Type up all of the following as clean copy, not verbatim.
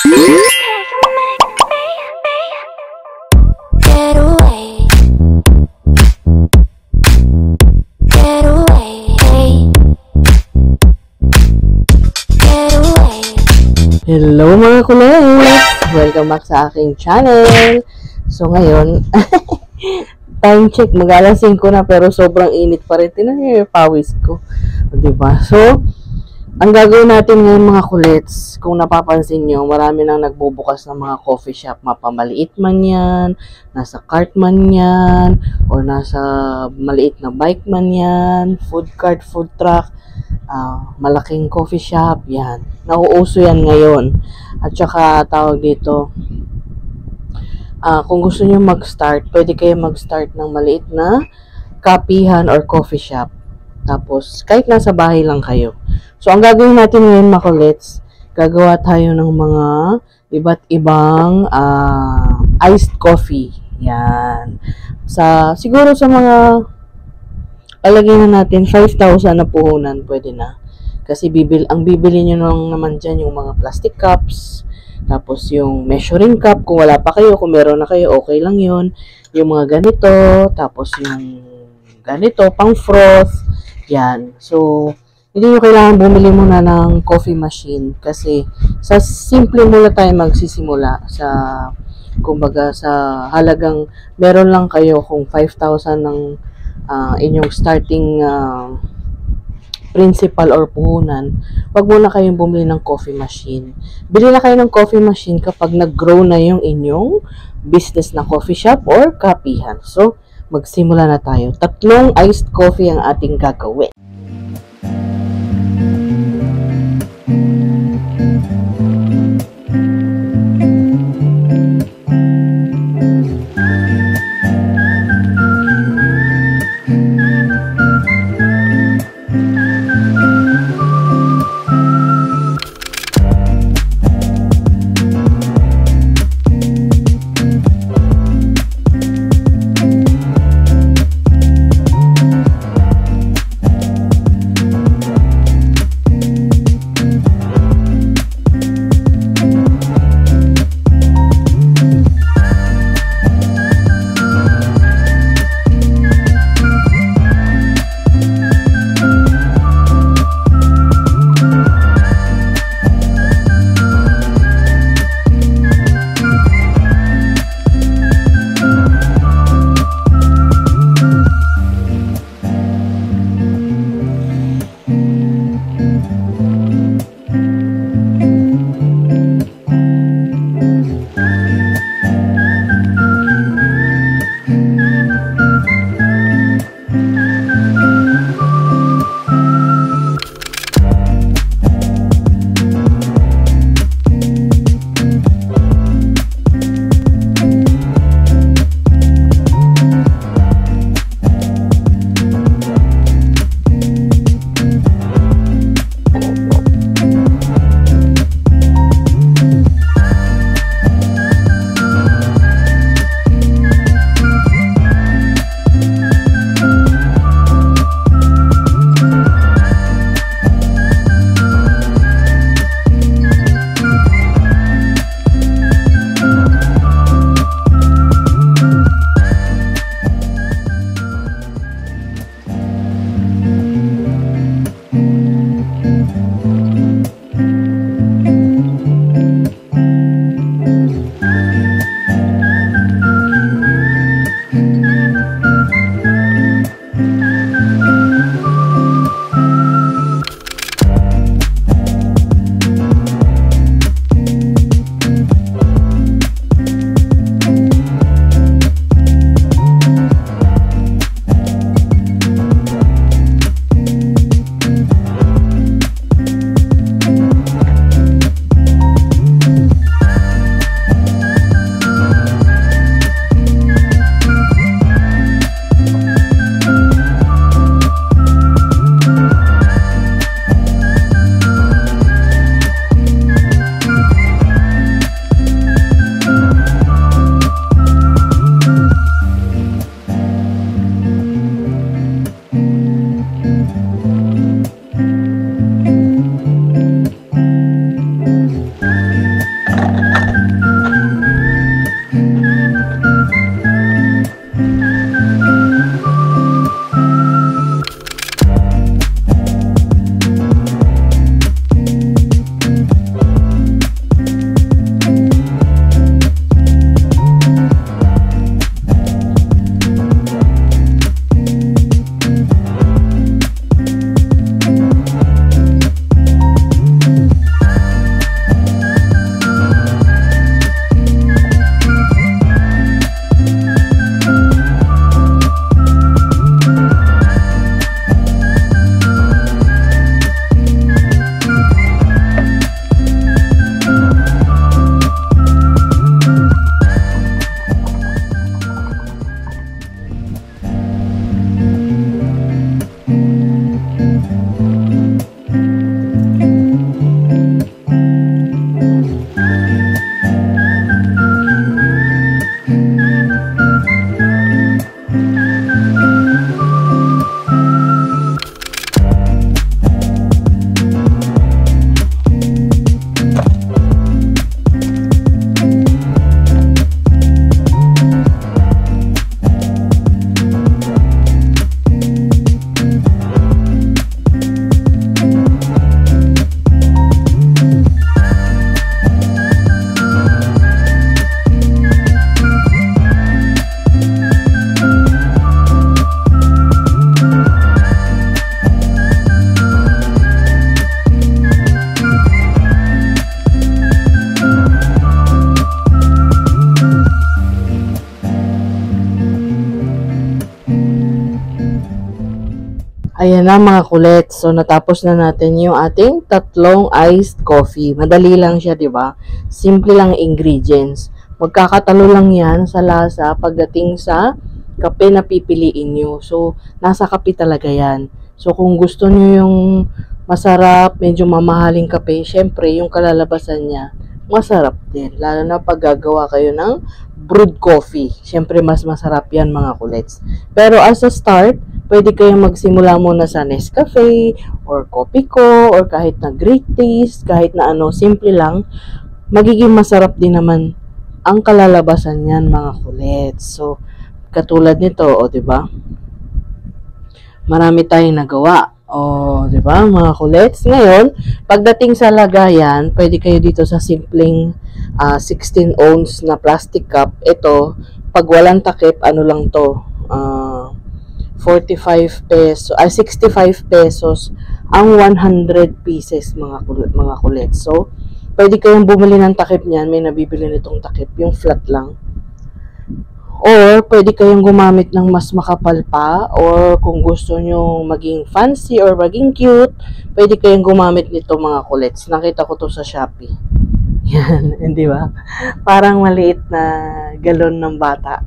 Get away. Get away. Get away. Hello mga kulit! Welcome back sa aking channel. So ngayon, time check, mag-alas 5 na pero sobrang init pa rin. Tinan niyo yung pawis ko. Diba? So, ang gagawin natin ngayon mga kulits, kung napapansin nyo, marami nang nagbubukas ng mga coffee shop. Mapamaliit man yan, nasa cart man yan, or nasa maliit na bike man yan, food cart, food truck, malaking coffee shop, yan. Nauuso yan ngayon. At saka tawag dito, kung gusto nyo mag-start, pwede kayo mag-start ng maliit na kapihan or coffee shop. Tapos, kahit nasa bahay lang kayo. So, ang gagawin natin ngayon, makulits, gagawa tayo ng mga iba't ibang iced coffee. Yan. Siguro sa mga, palagay na natin, 5,000 na puhunan, pwede na. Kasi ang bibili nyo lang naman dyan yung mga plastic cups, tapos yung measuring cup, kung wala pa kayo, kung meron na kayo, okay lang yun. Yung mga ganito, tapos yung ganito, pang froth, yan. So, hindi nyo kailangan bumili muna ng coffee machine kasi sa simple muna tayo magsisimula kumbaga sa halagang meron lang kayo kung 5,000 ng inyong starting principal or puhunan, wag muna kayong bumili ng coffee machine. Bili na kayo ng coffee machine kapag nag-grow na yung inyong business na coffee shop or kapihan. So, magsimula na tayo. 3 iced coffee ang ating gagawin. Ayan na mga kulit. So, natapos na natin yung ating tatlong iced coffee. Madali lang siya, di ba? Simple lang ingredients. Magkakatalo lang yan sa lasa pagdating sa kape na pipiliin nyo. So, nasa kape talaga yan. So, kung gusto nyo yung masarap, medyo mamahaling kape, syempre, yung kalalabasan niya, masarap din. Lalo na pag gagawa kayo ng brewed coffee. Syempre, mas masarap yan mga kulets. Pero as a start, pwede kayong magsimula muna sa Nescafe, or Kopiko, or kahit na Great Taste, kahit na ano, simple lang. Magiging masarap din naman ang kalalabasan niyan mga kulets. So, katulad nito, o, diba? Marami tayong nagawa. O, diba, mga kulets? Ngayon, pagdating sa lagayan, pwede kayo dito sa simpleng 16 ounce na plastic cup. Ito, pag walang takip, ano lang to, 45 pesos, 65 pesos ang 100 pieces mga kulit. So, pwede kayong bumili ng takip niyan. May nabibili nitong takip, yung flat lang. Or, pwede kayong gumamit ng mas makapal pa. Or, kung gusto nyo maging fancy or maging cute, pwede kayong gumamit nito mga kulets. Nakita ko to sa Shopee. Yan, hindi ba? Parang maliit na galon ng bata.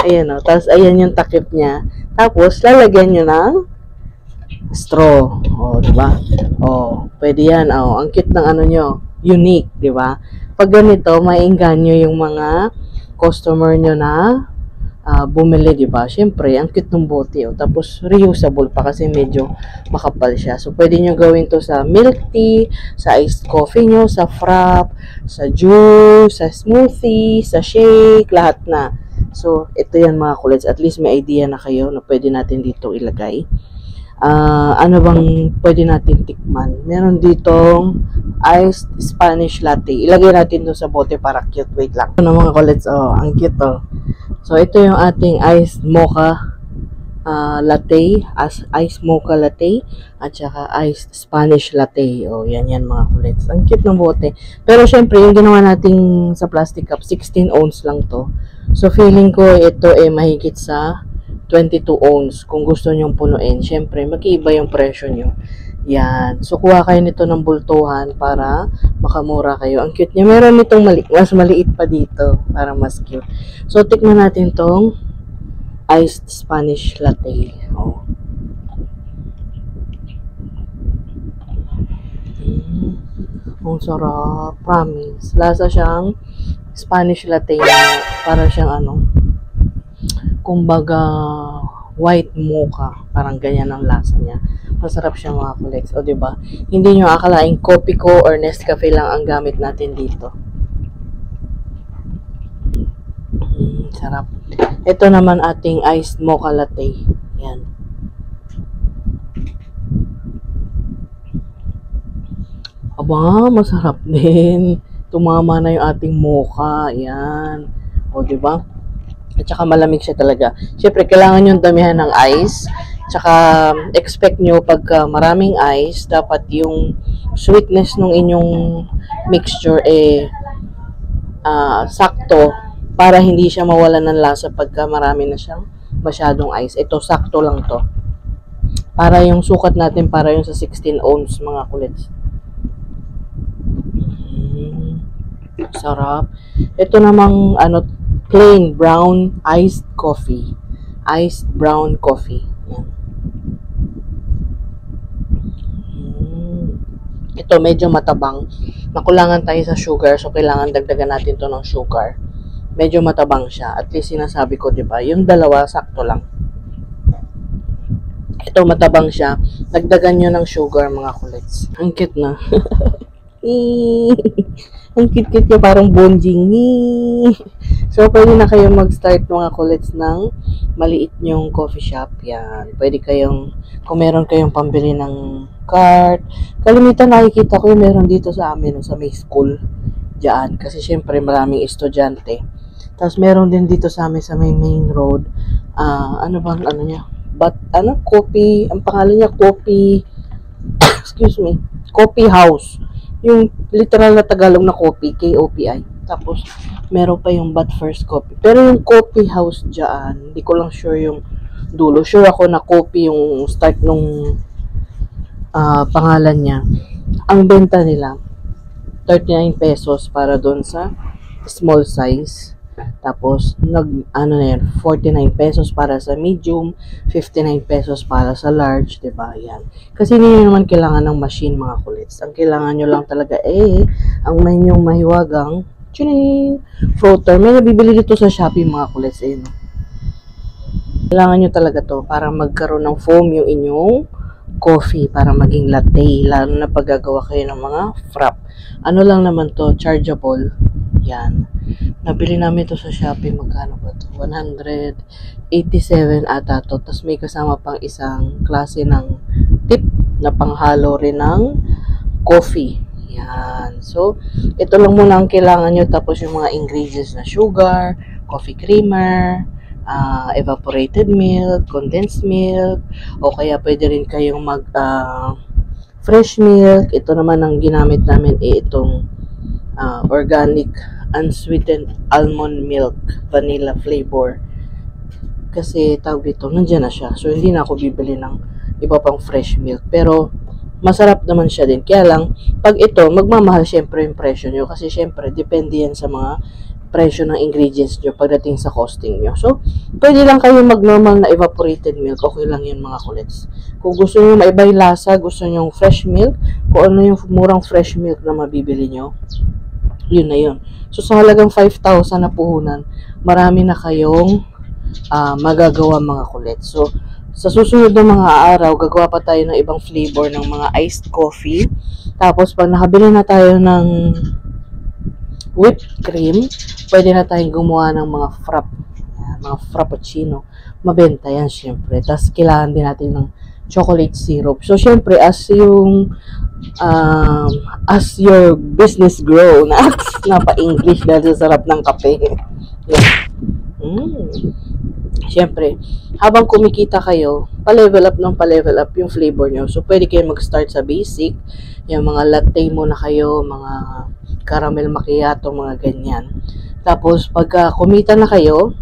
Ayan o. Tapos, ayan yung takip niya. Tapos, lalagyan nyo ng straw. O, diba? O, pwede yan. O, ang cute ng ano nyo. Unique, diba? Pag ganito, maingganyo yung mga customer nyo na bumili, diba? Siyempre, ang cute ng bote. O. Tapos, reusable pa kasi medyo makapal siya. So, pwede nyo gawin to sa milk tea, sa iced coffee nyo, sa frap, sa juice, sa smoothie, sa shake, lahat na. So, ito yan mga kulets. At least may idea na kayo na pwede natin dito ilagay. Ano bang pwede natin tikman? Meron ditong iced Spanish latte. Ilagay natin doon sa bote para cute. Wait lang. Ito na mga kulets. Oh, ang cute oh. So, ito yung ating iced mocha latte, iced mocha latte, at saka iced Spanish latte. Oh, yan mga kulets. Ang cute ng bote. Pero syempre, yung ginawa nating sa plastic cup, 16 ounce lang to. So, feeling ko ito mahigit sa 22 ounce kung gusto nyong punuin. Syempre, mag-iiba yung presyo nyo. Yan. So, kuha kayo nito ng bultuhan para makamura kayo. Ang cute niya. Meron nitong mas maliit pa dito para mas cute. So, tikman natin tong iced Spanish latte. Oh. Ang sarap. Promise. Lasa siyang Spanish latte na para siyang ano, kumbaga white mocha. Parang ganyan ang lasa niya. Masarap siya mga kulets. O, diba? Hindi nyo akalaing Kopiko or Nescafe lang ang gamit natin dito. Sarap. Ito naman ating iced mocha latte. Yan. Aba, masarap din. Tumama na yung ating mocha. Yan. O, diba? At saka malamig siya talaga. Siyempre, kailangan nyo damihan ng ice. Tsaka, expect nyo pagka maraming ice, dapat yung sweetness ng inyong mixture sakto para hindi siya mawalan ng lasa pagka marami na siyang masyadong ice. Ito, sakto lang to. Para yung sukat natin, para yung sa 16 ounce mga kulits. Sarap. Ito namang plain brown iced coffee. Iced brown coffee. Yan. Ito medyo matabang. Nakulangan tayo sa sugar, so kailangan dagdagan natin to ng sugar. Medyo matabang siya. At least sinasabi ko, 'di ba? Yung dalawa sakto lang. Ito matabang siya. Dagdagan nyo ng sugar mga kulits. Ang cute na. Ang cute-cute niya, parang bonjing. So, pwede na kayong mag-start mga kulits ng maliit nyong coffee shop. Yan. Pwede kayong, kung meron kayong pambili ng cart. Kalimitan nakikita ko yung meron dito sa amin, sa may school. Diyan. Kasi syempre maraming estudyante. Tapos meron din dito sa amin sa may main road. Coffee. Ang pangalan niya, coffee. Excuse me. Coffee house. Yung literal na Tagalog na coffee, K-O-P-I. Tapos, meron pa yung But First Coffee. Pero yung coffee house dyan, hindi ko lang sure yung dulo. Sure ako na copy yung start nung pangalan niya. Ang benta nila, 39 pesos para doon sa small size. Tapos, ano na yan, 49 pesos para sa medium, 59 pesos para sa large, diba? Yan. Kasi hindi nyo naman kailangan ng machine, mga kulits. Ang kailangan nyo lang talaga, ang inyong mahiwagang, floater. May nabibili dito sa Shopee, mga kulits, no? Kailangan nyo talaga to para magkaroon ng foam yung inyong coffee, para maging latte, lalo na pag gagawa kayo ng mga frap. Ano lang naman to, chargeable. Yan. Nabili namin ito sa Shopee. Magkano ba ito? 187 ata to. Tapos may kasama pang isang klase ng tip na panghalo rin ng coffee. Yan. So, ito lang muna ang kailangan nyo. Tapos yung mga ingredients na sugar, coffee creamer, evaporated milk, condensed milk, o kaya pwede rin kayong fresh milk. Ito naman ang ginamit namin itong organic unsweetened almond milk vanilla flavor, kasi tawag dito, nandiyan na siya, so hindi na ako bibili ng iba pang fresh milk, pero masarap naman siya din. Kaya lang, pag ito, magmamahal syempre yung presyo nyo, kasi syempre depende yan sa mga presyo ng ingredients nyo pagdating sa costing nyo. So, pwede lang kayo mag-normal na evaporated milk, okay lang yun, mga kulits. Kung gusto nyo maiba yung lasa, gusto nyo fresh milk, kung ano yung murang fresh milk na mabibili nyo, yun na yun. So, sa halagang 5,000 na puhunan, marami na kayong magagawa, mga kulit. So, sa susunod na mga araw, gagawa pa tayo ng ibang flavor ng mga iced coffee. Tapos, pag nakabili na tayo ng whipped cream, pwede na tayong gumawa ng mga mga frappuccino. Mabenta yan, syempre. Tapos, kailangan din natin ng chocolate syrup. So, syempre, as your business grow, napa-English dahil sa sarap ng kape. Siyempre, habang kumikita kayo, pa-level up yung flavor nyo. So, pwede kayo mag-start sa basic, yung mga latte muna kayo, mga caramel macchiato, mga ganyan. Tapos, pagka kumita na kayo,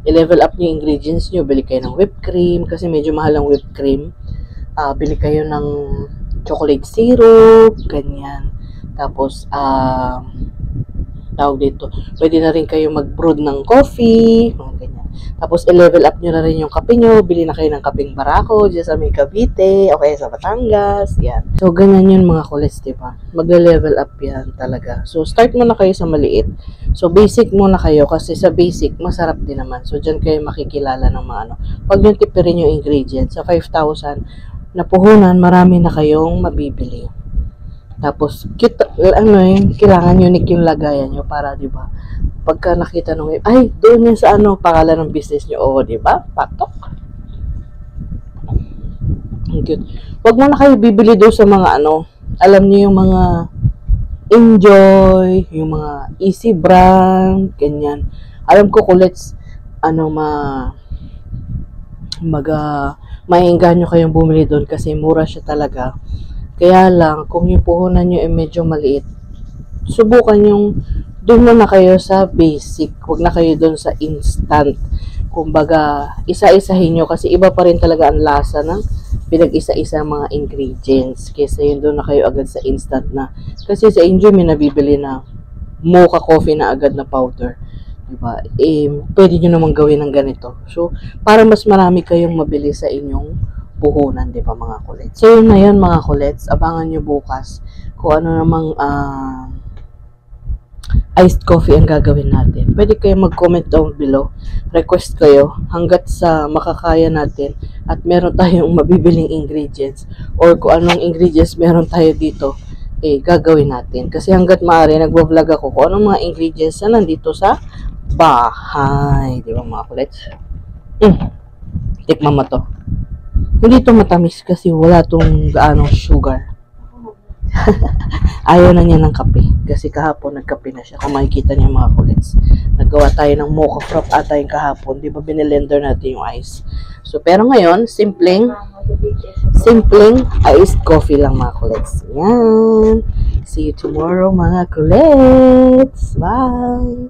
i-level up nyo yung ingredients nyo, bili kayo ng whipped cream, kasi medyo mahal ang whipped cream. Bili kayo ng chocolate syrup, ganyan. Tapos, tawag dito, pwede na rin kayo mag-brood ng coffee, mga ganyan. Tapos, i-level up nyo na rin yung kape nyo, bili na kayo ng kapeng Barako, dyan sa may Cavite, o kaya sa Batangas, yan. So, ganyan yun, mga kulis, diba? Magle-level up yan talaga. So, start muna kayo sa maliit. So, basic muna kayo, kasi sa basic, masarap din naman. So, dyan kayo makikilala ng mga ano. Pag nyo tipirin yung ingredients, sa 5,000 na puhunan, marami na kayong mabibili. Tapos, kailangan unique yung lagayan nyo para, di ba, pagka nakita nung, ay, doon yan sa pangalan ng business nyo, di ba, patok. Cute. Wag mo na kayo bibili doon sa mga alam niyo yung mga Enjoy, yung mga Easy Brand, ganyan. Alam ko, kulits, maiengganyo kayong bumili doon kasi mura siya talaga. Kaya lang, kung yung puhunan nyo ay medyo maliit, subukan yung doon na kayo sa basic. Huwag na kayo doon sa instant. Kumbaga, isa-isahin nyo kasi iba pa rin talaga ang lasa ng pinag-isa-isa mga ingredients. Kesa yun doon na kayo agad sa instant na. Kasi sa Enjoy may nabibili na mocha coffee na agad na powder. Diba? Pwede nyo naman gawin ng ganito. So, para mas marami kayong mabili sa inyong puhunan, di ba, mga kulets? So, yun na yun, mga kulets. Abangan nyo bukas kung ano namang iced coffee ang gagawin natin. Pwede kayo mag-comment down below. Request kayo hanggat sa makakaya natin at meron tayong mabibiling ingredients or kung anong ingredients meron tayo dito, gagawin natin. Kasi hanggat maaari, nagbo-vlog ako kung anong mga ingredients na nandito sa bahay. Di ba, mga kulets? Tikman mo to. Hindi to matamis kasi wala tong gaano sugar. Ayaw na niya ng kape. Kasi kahapon nagkape na siya. Kung makikita niyo, mga kulits. Naggawa tayo ng mocha frap ata yung kahapon. Di ba binilender natin yung ice? So, pero ngayon, simpleng iced coffee lang, mga kulits. Yan. See you tomorrow, mga kulits. Bye!